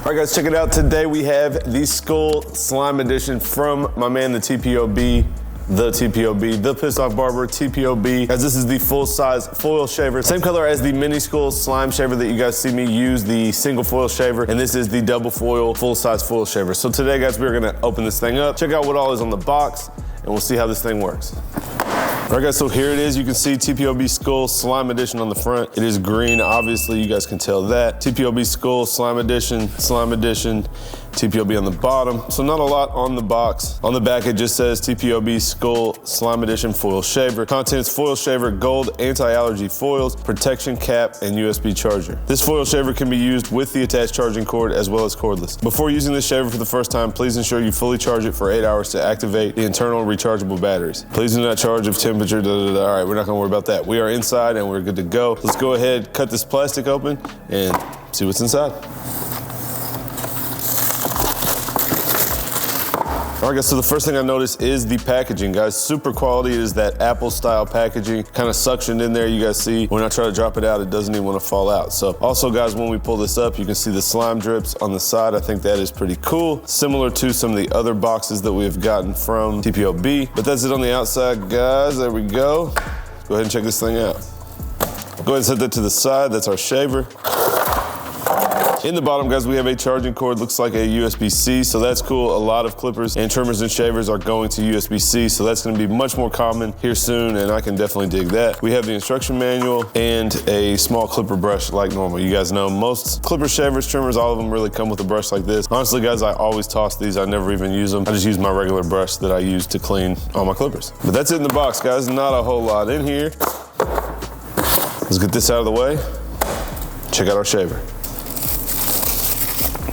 All right guys, check it out. Today we have the Skull Slime Edition from my man, the TPOB. The Pissed Off Barber, TPOB. Guys, this is the full-size foil shaver. Same color as the mini skull slime shaver that you guys see me use, the single foil shaver, and this is the double foil, full-size foil shaver. So today, guys, we're gonna open this thing up, check out what all is on the box, and we'll see how this thing works. All right guys, so here it is. You can see TPOB Skull Slime Edition on the front. It is green, obviously, you guys can tell that. TPOB Skull Slime Edition, TPOB on the bottom. So not a lot on the box. On the back, it just says TPOB Skull Slime Edition Foil Shaver. Contents: foil shaver, gold anti-allergy foils, protection cap, and USB charger. This foil shaver can be used with the attached charging cord as well as cordless. Before using this shaver for the first time, please ensure you fully charge it for 8 hours to activate the internal rechargeable batteries. Please do not charge if temperature, All right, we're not gonna worry about that. We are inside and we're good to go. Let's go ahead, cut this plastic open and see what's inside. All right guys, so the first thing I noticed is the packaging, guys. Super quality. It is that Apple style packaging, kind of suctioned in there. You guys see, when I try to drop it out, it doesn't even want to fall out. So also guys, when we pull this up, you can see the slime drips on the side. I think that is pretty cool. Similar to some of the other boxes that we've gotten from TPOB. But that's it on the outside, guys. There we go. Let's go ahead and check this thing out. Go ahead and set that to the side. That's our shaver. In the bottom, guys, we have a charging cord, looks like a USB-C, so that's cool. A lot of clippers and trimmers and shavers are going to USB-C, so that's gonna be much more common here soon, and I can definitely dig that. We have the instruction manual and a small clipper brush like normal. You guys know most clipper shavers, trimmers, all of them really come with a brush like this. Honestly, guys, I always toss these. I never even use them. I just use my regular brush that I use to clean all my clippers. But that's it in the box, guys. Not a whole lot in here. Let's get this out of the way. Check out our shaver.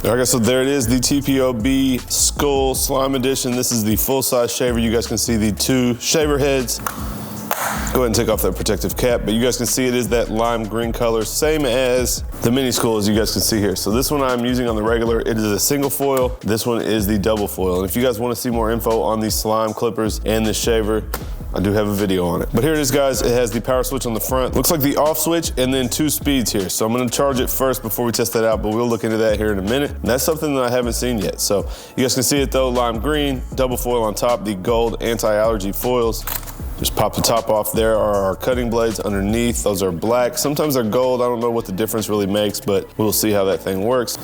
All right guys, so there it is, the TPOB Skull Slime Edition. This is the full-size shaver. You guys can see the two shaver heads. Go ahead and take off that protective cap, but you guys can see it is that lime green color, same as the mini skull, as you guys can see here. So this one I'm using on the regular. It is a single foil. This one is the double foil. And if you guys want to see more info on these slime clippers and this shaver, I do have a video on it. But here it is, guys. It has the power switch on the front. Looks like the off switch and then 2 speeds here. So I'm gonna charge it first before we test that out, but we'll look into that here in a minute. And that's something that I haven't seen yet. So you guys can see it though, lime green, double foil on top, the gold anti-allergy foils. Just pop the top off. There are our cutting blades underneath. Those are black. Sometimes they're gold. I don't know what the difference really makes, but we'll see how that thing works.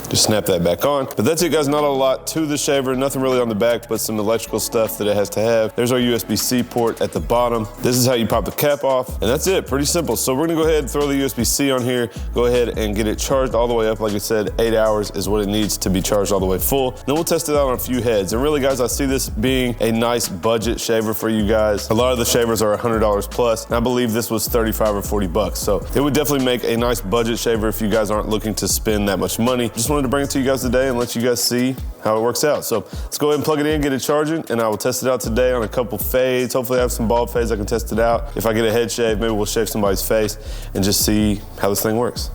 Just snap that back on. But that's it, guys. Not a lot to the shaver. Nothing really on the back, but some electrical stuff that it has to have. There's our USB-C port at the bottom. This is how you pop the cap off. And that's it. Pretty simple. So we're gonna go ahead and throw the USB-C on here. Go ahead and get it charged all the way up. Like I said, 8 hours is what it needs to be charged all the way full. Then we'll test it out on a few heads. And really, guys, I see this being a nice budget shaver for you guys. A lot of the shavers are $100 plus. And I believe this was 35 or 40 bucks. So it would definitely make a nice budget shaver if you guys aren't looking to spend that much money. Just wanted to bring it to you guys today and let you guys see how it works out. So let's go ahead and plug it in, get it charging, and I will test it out today on a couple fades. Hopefully I have some bald fades I can test it out. If I get a head shave, maybe we'll shave somebody's face and just see how this thing works.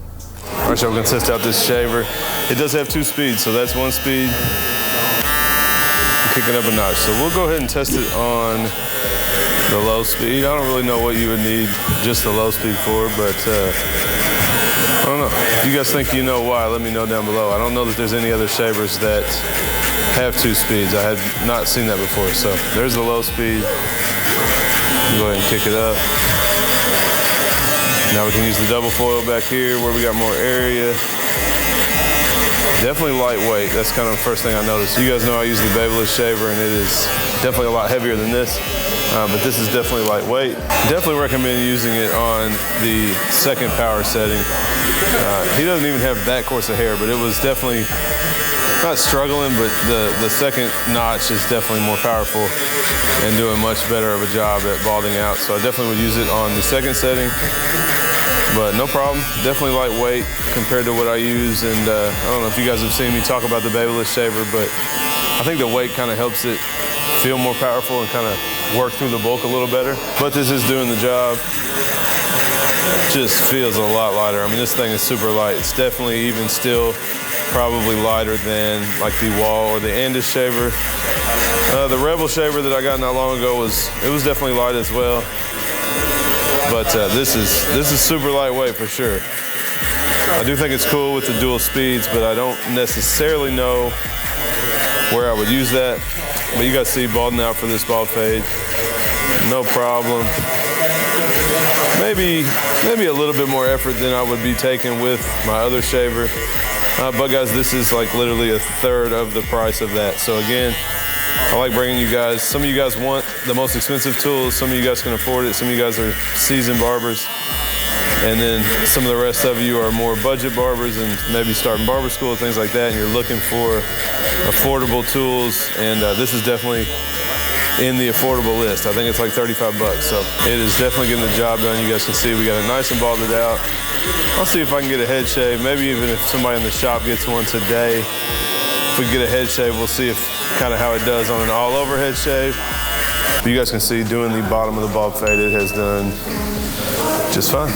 All right, so we're gonna test out this shaver. It does have 2 speeds, so that's 1 speed. Kick it up a notch. So we'll go ahead and test it on the low speed. I don't really know what you would need just the low speed for, but I don't know. If you guys think you know why, let me know down below. I don't know that there's any other shavers that have 2 speeds. I have not seen that before. So there's the low speed. Go ahead and kick it up. Now we can use the double foil back here where we got more area. Definitely lightweight. That's kind of the first thing I noticed. You guys know I use the Babyliss shaver and it is definitely a lot heavier than this. But this is definitely lightweight. Definitely recommend using it on the second power setting. He doesn't even have that coarse of hair, but it was definitely not struggling, but the second notch is definitely more powerful and doing much better of a job at balding out. So I definitely would use it on the second setting, but no problem. Definitely lightweight compared to what I use. And I don't know if you guys have seen me talk about the Babyliss shaver, but I think the weight kind of helps it feel more powerful and kind of work through the bulk a little better. But this is doing the job. Just feels a lot lighter. I mean, this thing is super light. It's definitely even still probably lighter than like the Wall or the Andis shaver. The Rebel shaver that I got not long ago was definitely light as well. But this is super lightweight for sure. I do think it's cool with the dual speeds, but I don't necessarily know where I would use that. But you guys see balding out for this bald fade, no problem. Maybe a little bit more effort than I would be taking with my other shaver. But guys, this is like literally a third of the price of that. So again, I like bringing you guys, some of you guys want the most expensive tools, some of you guys can afford it, some of you guys are seasoned barbers, and then some of the rest of you are more budget barbers and maybe starting barber school and things like that, and you're looking for affordable tools, and this is definitely in the affordable list. I think it's like 35 bucks, so it is definitely getting the job done. You guys can see we got it nice and balded out. I'll see if I can get a head shave, maybe even if somebody in the shop gets one today. If we get a head shave, we'll see if kind of how it does on an all-over head shave. But you guys can see doing the bottom of the bald fade, it has done just fine.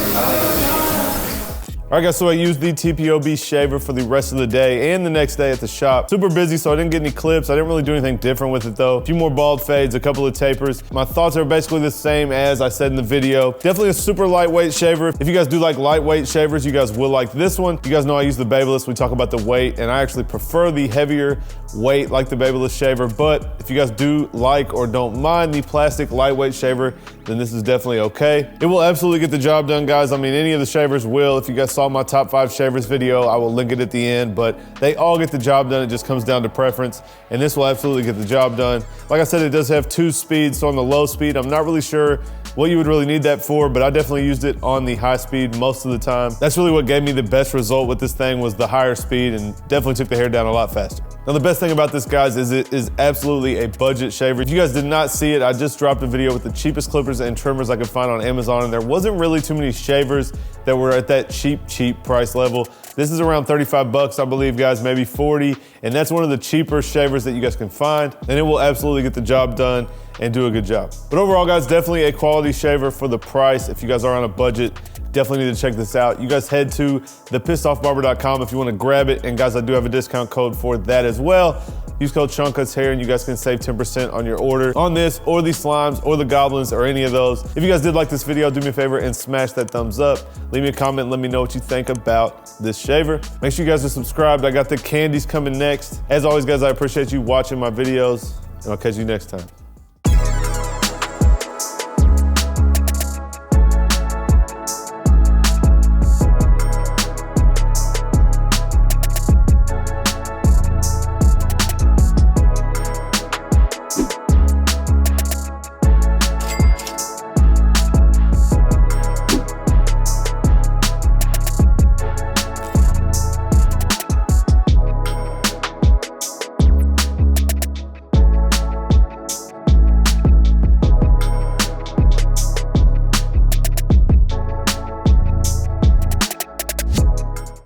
All right guys, so I used the TPOB shaver for the rest of the day and the next day at the shop. Super busy, so I didn't get any clips. I didn't really do anything different with it though. A few more bald fades, a couple of tapers. My thoughts are basically the same as I said in the video. Definitely a super lightweight shaver. If you guys do like lightweight shavers, you guys will like this one. You guys know I use the Babyliss. We talk about the weight, and I actually prefer the heavier weight like the Babyliss shaver. But if you guys do like or don't mind the plastic lightweight shaver, then this is definitely okay. It will absolutely get the job done, guys. I mean, any of the shavers will. If you guys saw my top 5 shavers video, I will link it at the end, but they all get the job done. It just comes down to preference, and this will absolutely get the job done. Like I said, it does have 2 speeds, so on the low speed, I'm not really sure what you would really need that for, but I definitely used it on the high speed most of the time. That's really what gave me the best result with this thing, was the higher speed, and definitely took the hair down a lot faster. Now the best thing about this, guys, is it is absolutely a budget shaver. If you guys did not see it, I just dropped a video with the cheapest clippers and trimmers I could find on Amazon, and there wasn't really too many shavers that were at that cheap price level. This is around 35 bucks, I believe, guys, maybe 40, and that's one of the cheaper shavers that you guys can find, and it will absolutely get the job done and do a good job. But overall, guys, definitely a quality shaver for the price. If you guys are on a budget, definitely need to check this out. You guys head to thepissedoffbarber.com if you want to grab it, and guys, I do have a discount code for that as well. Use code Seancutshair and you guys can save 10% on your order on this, or the slimes, or the goblins, or any of those. If you guys did like this video, do me a favor and smash that thumbs up. Leave me a comment and let me know what you think about this shaver. Make sure you guys are subscribed. I got the candies coming next. As always, guys, I appreciate you watching my videos, and I'll catch you next time.